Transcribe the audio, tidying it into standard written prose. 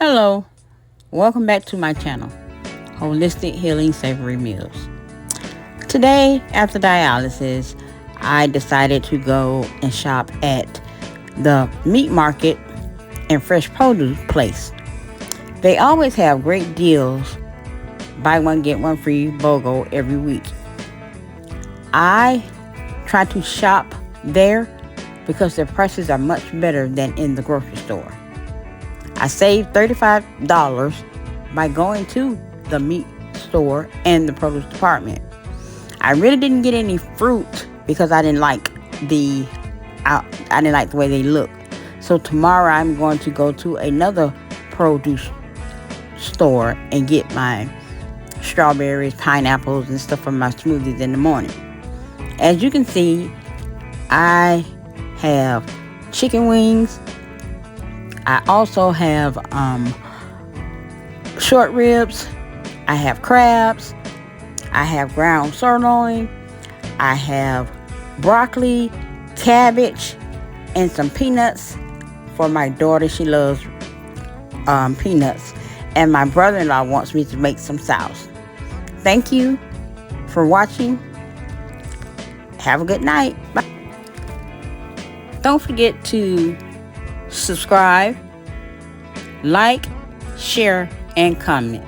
Hello, welcome back to my channel, Holistic Healing Savory Meals. Today, after dialysis, I decided to go and shop at the meat market and fresh produce place. They always have great deals, buy one get one free BOGO every week. I try to shop there because their prices are much better than in the grocery store. I saved $35 by going to the meat store and the produce department. I really didn't get any fruit because I didn't like the way they look. So tomorrow I'm going to go to another produce store and get my strawberries, pineapples, and stuff for my smoothies in the morning. As you can see, I have chicken wings. I also have short ribs. I have crabs. I have ground sirloin. I have broccoli, cabbage, and some peanuts for my daughter. She loves peanuts. And my brother-in-law wants me to make some sauce. Thank you for watching. Have a good night. Bye. Don't forget to subscribe, like, share, and comment.